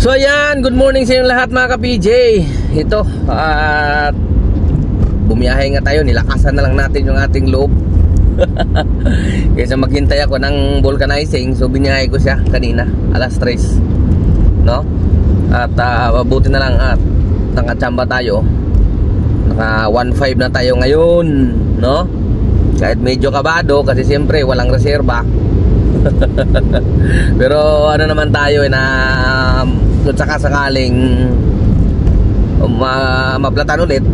So ayan, good morning sa inyong lahat mga ka-PJ. Ito, at bumiyahe nga tayo, nilakasan na lang natin yung ating loob. Kaysa maghintay ako ng vulcanizing, so biniyahe ko siya kanina, alas 3, no? At mabuti na lang at nakachamba tayo. Naka 1.5 na tayo ngayon, no? Kahit medyo kabado kasi siyempre walang reserba. Pero ano naman tayo na kung sakasakaling maplatan ulit,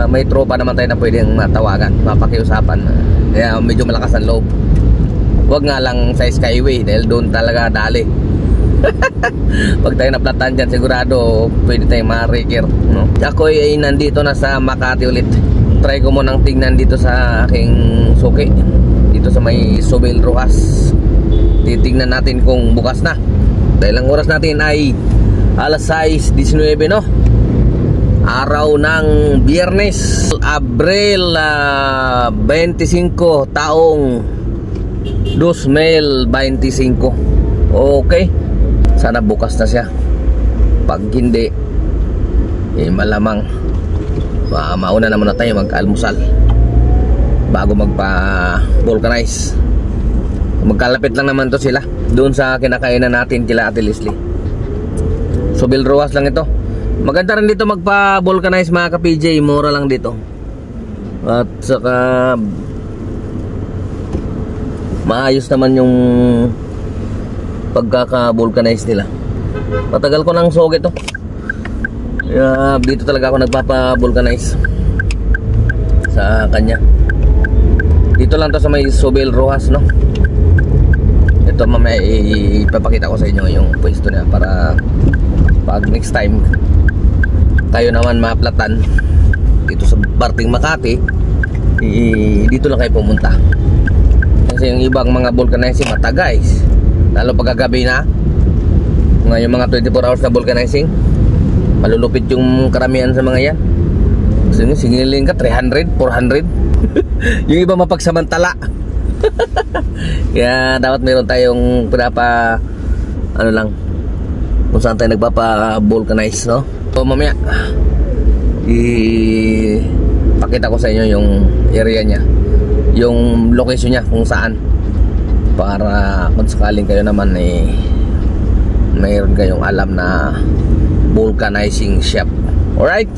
may tropa naman tayo na pwedeng matawagan, mapakiusapan. Kaya medyo malakas ang loob. Huwag nga lang sa Skyway dahil doon talaga dali. Pag tayo naplatan dyan, sigurado pwede tayong ma-reker, no? Ako ay nandito na sa Makati ulit. Try ko munang tingnan dito sa aking suki, dito sa may Sobel Rojas. Titingnan natin kung bukas na. Dahil ang oras natin ay alas 6:19, no? Araw ng Biyernes, Abril 25, taong 2025. Okay, sana bukas na siya. Pag hindi, malamang mauna na muna tayo mag-almusal bago magpa-vulcanize. Magkalapit lang naman to sila doon sa kinakainan natin kila Ate Leslie. Sobel Rojas lang ito. Maganda rin dito magpa-vulcanize mga ka-PJ, mura lang dito. At saka maayos naman yung pagkaka-vulcanize nila. Matagal ko nang sog ito. Dito talaga ako nagpapa-vulcanize sa kanya. Dito lang to sa may Sobel Rojas, no? Ito mamaya ipapakita ko sa inyo yung pwesto niya para pag next time kayo naman maplatan dito sa parting Makati, dito lang kayo pumunta. Kasi yung ibang mga vulcanizing mata guys, lalo pagkagabi na ngayon mga 24 hours na vulcanizing, malulupit yung karamihan sa mga yan. Kasi singiling ka 300, 400. Yung iba mapagsamantala. Kaya dapat meron tayong ano lang, kung saan tayo nagpapa-vulcanize, no? So mamaya ipakita ko sa inyo yung area niya, yung location niya kung saan, para kung sakaling kayo naman mayroon kayong alam na vulcanizing shop. Alright,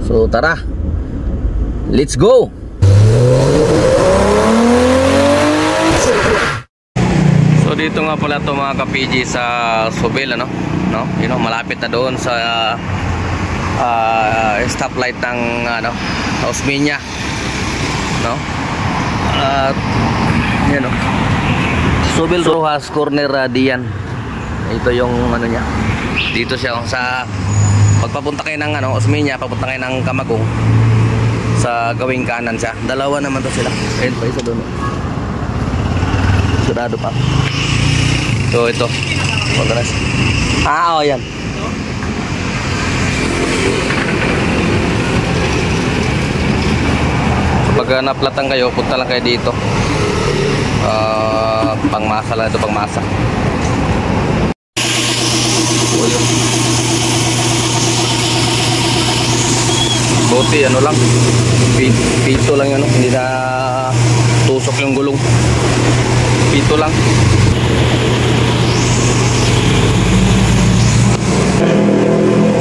so tara, let's go. So dito nga pala to mga ka-PG sa Sobel, ano? No? You know, malapit na doon sa stoplight ng Osmeña, no? At yan, no? Sobel Rojas corner diyan. Ito yung ano niya. Dito siya sa pagpapunta kayo ng Osmeña, papunta kayo ng Camagong, sa gawing kanan siya. Dalawa naman to sila. Ayun pa, isa doon. Surado pa. So ito. Pagkaras. Oo, yan. So pag naplatan kayo, punta lang kayo dito. Pangmasa lang ito, pangmasa. So yun. Buti ano lang, pito lang yun, hindi na tusok yung gulong. Pito lang.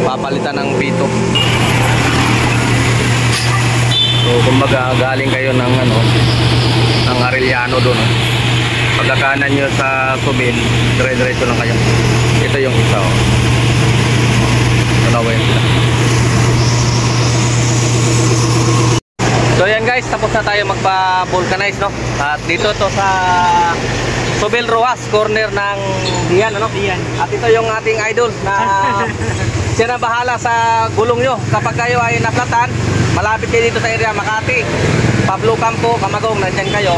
Papalitan ng pito. So kumbaga galing kayo ng ng Arellano doon. Pagkakanan nyo sa Sobel, dire-diretso lang kayo. Ito yung isa, oh. Dalawa yun sila. So yan guys, tapos na tayo magpa-vulcanize, no? At dito to sa Sobel Rojas, corner ng Dian, ano? Dian. At ito yung ating idol na siya na bahala sa gulong nyo. Kapag kayo ay naplatan, malapit kayo dito sa area Makati, Pablo Campo, Camagong, nandyan kayo.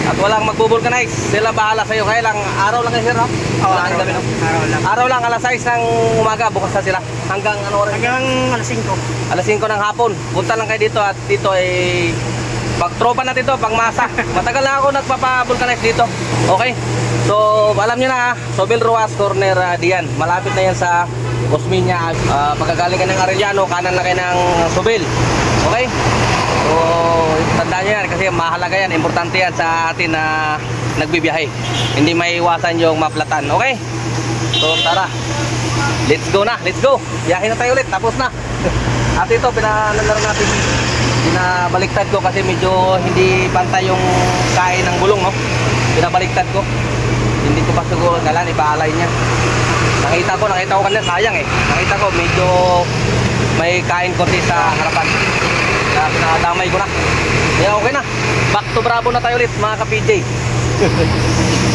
At walang magbo-vulcanize, sila bahala sa iyo. Kaya lang, araw lang kayo sir, no? Araw lang. Araw lang, alas 6 ng umaga, bukas na sila. Hanggang ano oras? Hanggang alas 5. Alas 5 ng hapon. Punta lang kayo dito at dito ay Pag tropa natin to, pang masa. Matagal na ako nagpapa-vulcanize dito. Okay? So, alam niyo na, Sobel Ruas Corner diyan. Malapit na yan sa Osmeña. Pagkagaling ka ng Arellano, kanan na kayo ng Sobel. Okay? So, tandaan nyo yan kasi mahalaga yan, importante yan sa atin na nagbibiyahe. Hindi maiwasan yung maplatan. Okay? So, tara. Let's go na, let's go. Biyahe na tayo ulit, tapos na. At ito, pinanalaro natin. Pinabaliktad ko kasi medyo hindi pantay yung kain ng gulong, no? Pinabaliktad ko. Hindi ko pa siguro galan, ipaalay niya. Nakita ko kanina, sayang eh. Nakita ko medyo may kain konti sa harapan. Kaya pinadamay ko na. Kaya okay na. Back to Bravo na tayo ulit mga ka-PJ.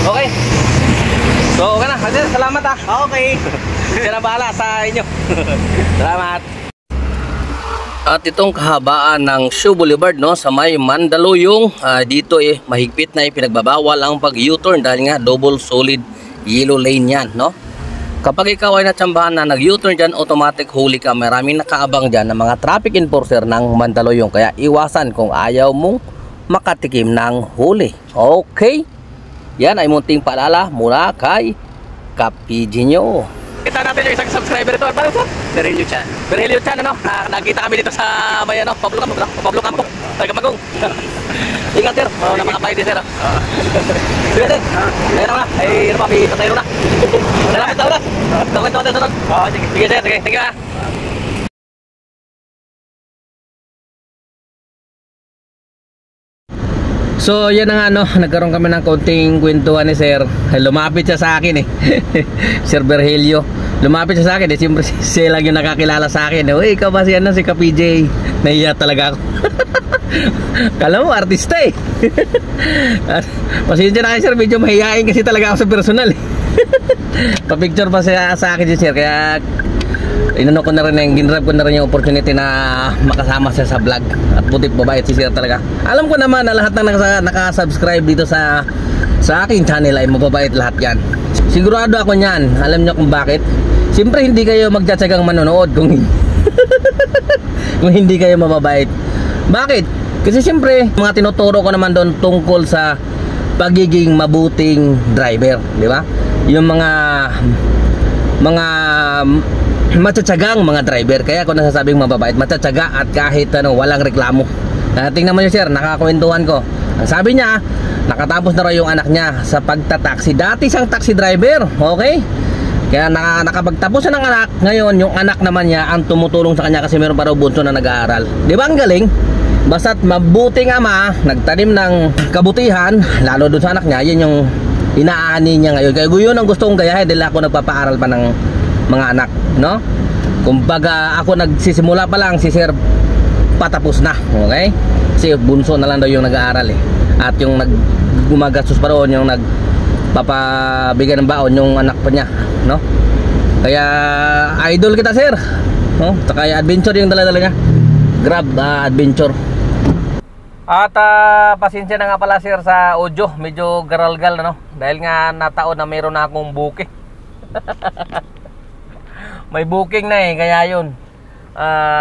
Okay. So okay na. Salamat ah. Okay. Siya na bahala sa inyo. Salamat. At itong kahabaan ng Shoe Boulevard, no, sa may Mandaluyong, dito mahigpit na pinagbabawal ang pag-U-turn dahil nga double solid yellow lane yan, no. Kapag ikaw ay natsambahan na nag-U-turn dyan, automatic huli ka. Maraming nakaabang dyan ng mga traffic enforcer ng Mandaluyong. Kaya iwasan kung ayaw mong makatikim ng huli. Okay? Yan ay munting paalala mula kay ka-PJ nyo. Kita natin yung isang subscriber ito. Paano ito? Berhelio Chan. Berhelio Chan, ano? Nakita kami dito sa may ano, Pablo Campo. Taga-Magong. Ingat sir, napakapay din sir. Sige sir, ayun na. Ay, ano pa, may tatayro na. Salamat sa oras. Tawag sa sunod. Sige sir, sige. Sige ah. So yan na nga, no, nagkaroon kami ng konting kwentuhan ni sir. Lumapit siya sa akin eh. Sir Berhelio. Lumapit siya sa akin eh. Siyempre siya lang yung nakakilala sa akin. Uy, ikaw ba siya na si ka-PJ? Nahiya talaga ako. Kala mo artista eh. Pasensya na kayo sir, medyo mahihain kasi talaga ako sa personal eh. Pa-picture pa siya sa akin sir. Kaya inano ko na rin, ginrab ko na rin yung opportunity na makasama siya sa vlog. At butit babait si sir talaga. Alam ko naman na lahat ng nakasubscribe dito sa aking channel ay mababait lahat yan. Sigurado ako niyan. Alam niyo kung bakit? Siyempre hindi kayo magtsatsagang manonood kung kung hindi kayo mababait. Bakit? Kasi siyempre mga tinuturo ko naman doon tungkol sa pagiging mabuting driver, di ba? Yung mga matsatsagang mga driver. Kaya ako nasasabing mababait, matsatsaga at kahit ano, walang reklamo. Tingnan mo niyo sir, nakakwentuhan ko. Ang sabi niya, nakatapos na raw yung anak niya sa pagtataksi. Dati siyang taxi driver, okay? Kaya nakapagtapos na ng anak. Ngayon yung anak naman niya ang tumutulong sa kanya kasi meron pa raw bunso na nag-aaral. Di ba ang galing? Basta't mabuting ama, nagtanim ng kabutihan, lalo doon sa anak niya, yun yung inaani niya ngayon. Kaya yun ang gusto kong gayahin dahil ako nagpapaaral pa ng mga anak, no? Kumbaga ako nagsisimula pa lang, si sir patapos na, okay? Kasi bunso na lang daw yung nag-aaral eh. At yung gumagastos pa roon, yung nagpapabigay ng baon, yung anak pa niya, no? Kaya idol kita sir, no? Kaya adventure yung dala-dala niya. Grab adventure. At pasensya na nga pala sir sa audio, medyo garalgal no? Dahil nga nataon na mayroon na akong booking. May booking na eh, kaya yun.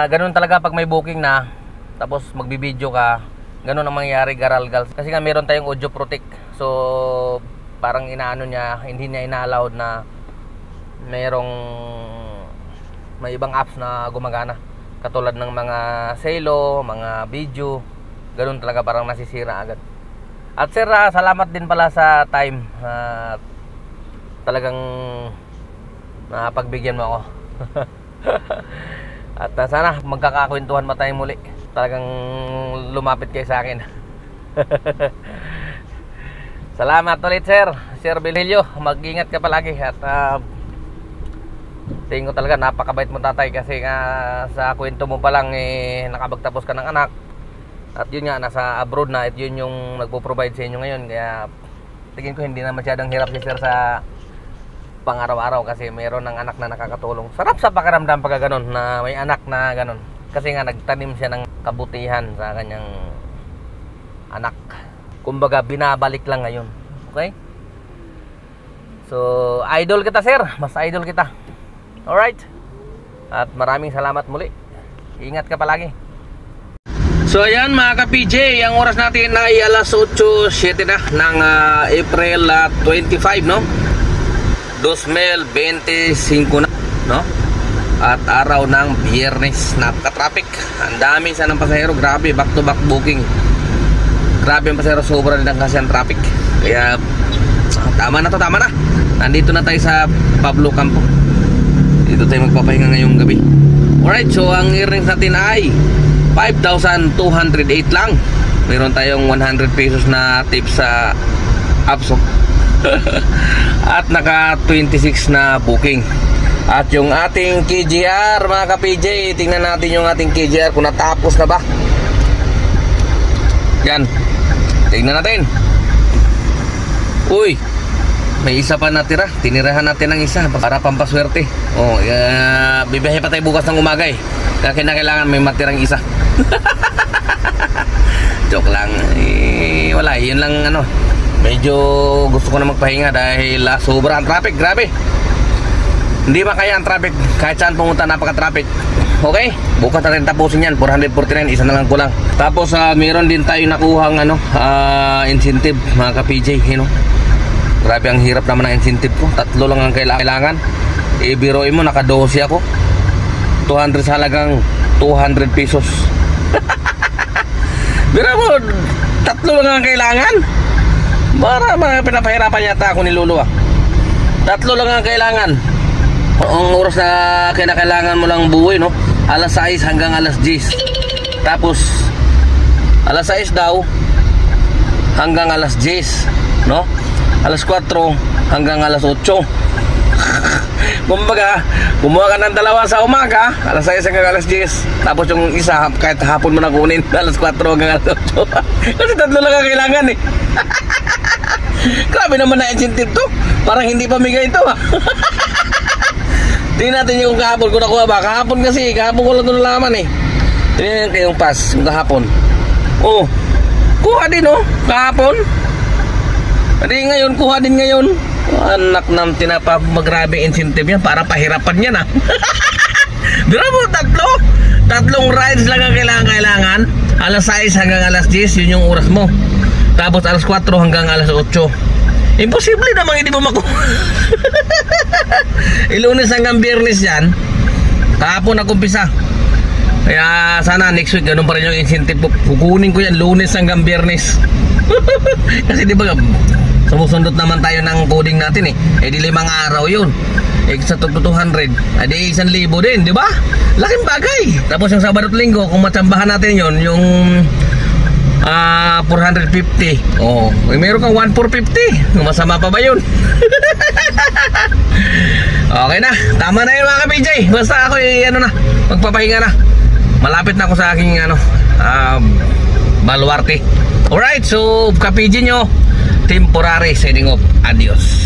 Ganun talaga pag may booking na, tapos magbibideo ka, ganun ang mangyayari, garalgal. Kasi nga meron tayong audio protect. So parang inaano niya, hindi niya ina-allowed na may ibang apps na gumagana. Katulad ng mga Selo, mga video, ganun talaga, parang nasisira agad. At sir, salamat din pala sa time. Talagang pagbigyan mo ako. At sana magkakakwentuhan pa tayo muli. Talagang lumapit kayo sa akin. Salamat ulit sir, Sir Berhelio. Mag-ingat ka palagi. At tingin ko talaga napakabait mo tatay, kasi nga sa kwento mo pa lang nakapagtapos ka ng anak. At yun nga, nasa abroad na, at yun yung nagpo-provide sa inyo ngayon. Kaya tingin ko hindi na masyadong hirap si sir sa pang-araw-araw, kasi mayroon ng anak na nakakatulong. Sarap sa pakiramdam pagka ganun, na may anak na ganun. Kasi nga nagtanim siya ng kabutihan sa kanyang anak. Kumbaga binabalik lang ngayon. Okay? So idol kita sir, mas idol kita. Alright? At maraming salamat muli. Ingat ka palagi. So ayan mga ka-PJ, ang oras natin ay alas 8:07 na ng April 25, no? 2025 na, no? At araw ng Biyernes. Napaka-traffic. Ang dami sana ng pasahero. Grabe, back to back booking. Grabe ang pasahero, sobra rin kasi ang traffic. Kaya tama na to, tama na. Nandito na tayo sa Pablo Campo. Dito tayo magpapahinga ngayong gabi. Alright, so ang earnings natin ay 5,208 lang. Meron tayong 100 pesos na tip sa Abso. At naka 26 na booking. At yung ating KGR mga ka-PJ, tingnan natin yung ating KGR kung natapos na ba. Yan, tingnan natin. Uy, may isa pa natira. Tinirahan natin ng isa para pampaswerte. Bibiyahe pa tayo bukas ng umaga eh. Kaya kailangan may matirang isa. Joke lang. Wala, yun lang ano. Medyo gusto ko na magpahinga dahil sobrang traffic. Grabe. Hindi ba kaya ang traffic? Kahit saan pumunta, napaka-traffic. Okay, bukas natin tapusin yan. 449, isa na lang kulang. Tapos meron din tayo nakuhang incentive mga ka-PJ, you know? Grabe, ang hirap naman ng incentive ko. 3 lang ang kailangan. Biroin mo, naka-12 ako. 200 sa halagang 200 pesos. Biro mo, 3 lang ang kailangan. Para pinapahirapan yata ako ni Lolo 3 lang ang kailangan. Ang oras na kailangan mo lang buhay, no? Alas 6 hanggang alas 10. Tapos alas 6 daw hanggang alas 10, no? Alas 4 hanggang alas 8. Kumbaga, kumuha ka ng 2 sa umaga, alas 6 hanggang alas 10. Tapos yung isa, kahit hapon mo na kunin, alas 4 hanggang alas 8. Kasi 3 lang ang kailangan eh. Grabe naman na incentive to. Parang hindi pamigay ito tingnan natin yung kahapon ko nakuha ba. Kahapon ko lang ito nalaman eh. Tingnan natin yung pass, yung kahapon. Oh, kuha din oh, kahapon. Hindi ngayon, kuha din ngayon. Anak ng tinapa, magrabe incentive yan. Para pahirapan yan Dira mo, 3 rides lang ang kailangan. Alas 6 hanggang alas 10, yun yung oras mo. Tapos alas 4 hanggang alas 8. Imposible namang hindi mo makuha. Lunes hanggang Biyernes yan. Kahapon nag-umpisa. Kaya sana next week ganun pa rin yung incentive. Kukunin ko yan Lunes hanggang Biyernes. Kasi di ba sumusundot naman tayo ng coding natin eh. Di 5 araw yun. Sa 200 di 1,000 din, di ba? Laking bagay. Tapos yung Sabado at Linggo, kung matsambahan natin yun, yung 450. Meron kang 1,450. Masama pa ba yun? Okay na, tama na yun mga ka-PJ. Basta ako magpapahinga na. Malapit na ako sa aking baluarte. Alright, so ka-PJ nyo, temporary signing off. Adios.